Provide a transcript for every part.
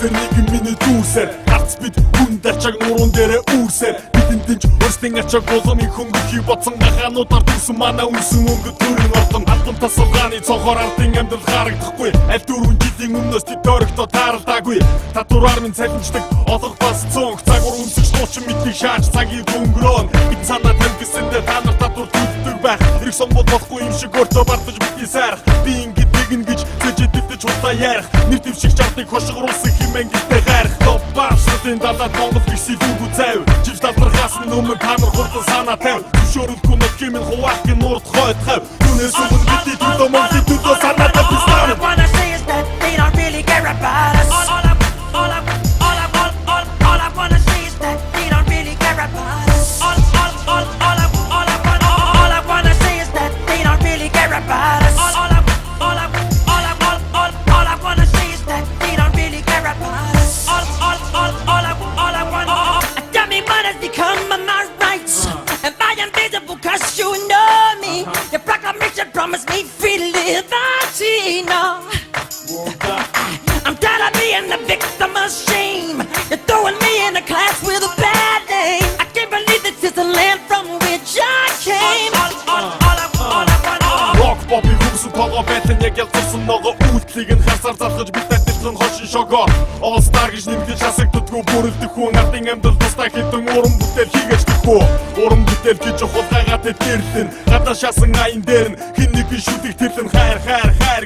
үзэр нэг миний дүүсээр гарц бид хүнд ачааг нуруунд дээрээ үүсээр бидний дэнч өөрсдийн ачааг болгоны хөнгөлхий бодсон гахаануудаар дүрсэн манай үнсэн өнгө төрийн ордон албан тасалгааны цонхоор ардын амьдрал харагдахгүй аль дөрвөн жилийн өмнөөс тэд тойрогтоо тааралдаагүй татвараар минь цалинждаг олох бас цонх цагур өмсөж нуучин мэдгийг шааж цагийг өнгөрөөн бид санаа тавьгсэндээ та нар татвар төлдөг байх эрх сонгол болохгүй юм шиг өөртөө бардаж бидний сайрах би ингэж тэгнэ гэж зэжэдэж удаа ярих нэр дэвших чартыг хошгоруулсан хэмээн гэлтэй хайрах баашрын далаад монгол гисэл үгүй зав жив талбархаас өмнө камер хурдан санаа тавь зөвшөөрөлгүй нэг хэмээн хуваахын нурд хойд хав түүнээс өмнө бидний төдөө монголын төдөө санаа тавь All I wanna say is that they don't really care about us. All I wanna say is that they don't really care about us. All I wanna say is that they don't really care about us. All I wanna say is that they don't really care about us. All I wanna. Tell me what has become of my rights. Am I invisible 'cause you know me? Your proclamation promised me free liberty. No. I'm tired of being the victim of shame. You're throwing me in a class with a bad name. I can't believe this is the land from which I came. All I wanna. Rock pop-ы хөвсөн тоогоо байтан яг ялцсан ногоо үүлтлийг нь хасаар залхаж бид татсан хошин шогоо All Star гэж нэмгэж хасагддаггүй бүрэлдэх хүн ардын амьдрал тустай хитэн уран бүтээл хийгээч гэхгүй уран бүтээл гэж хулгайгаад тэрлэн гадаа шасан аян дээр нь хин нэгэн шүтэг тэрлэн хайр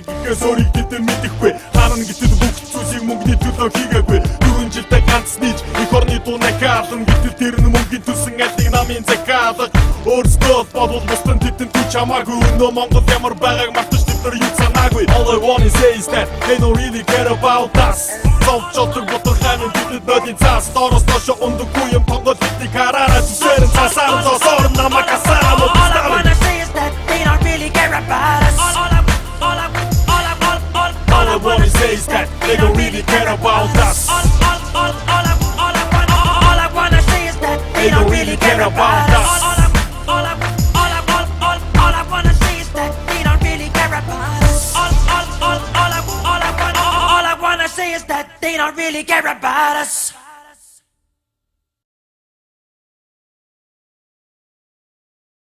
гэхээс өөрийг тэдэн мэдэхгүй харна гэтэл бүх зүйлийг мөнгөний төлөө хийгээгүй 4 жилдээ ганц нийт их орны дунаа хаална гэтэл тэр нь мөнгөний төлсөн айлыг намын закаалж өөрсдөө бодвол бусдын тэдэн түч хамаагүй өнөө Монгол ямар байгааг мартаж тэдэр юу санаагүй All I wanna say is that they don't really care about us Зовчолдог ботохаймын бидэд нөдийн цаас Доороос доошо ундаггүй юм тонгол биднийг хараараа Зүсээрэн цаасаар зоосоор намайг асаараа All I wanna say is that they don't really care about us. All I wanna say is that they don't really care about us All I wanna say is that they don't really care about us. All I wanna say is that they don't really care about us. All I wanna say is that they don't really care about us.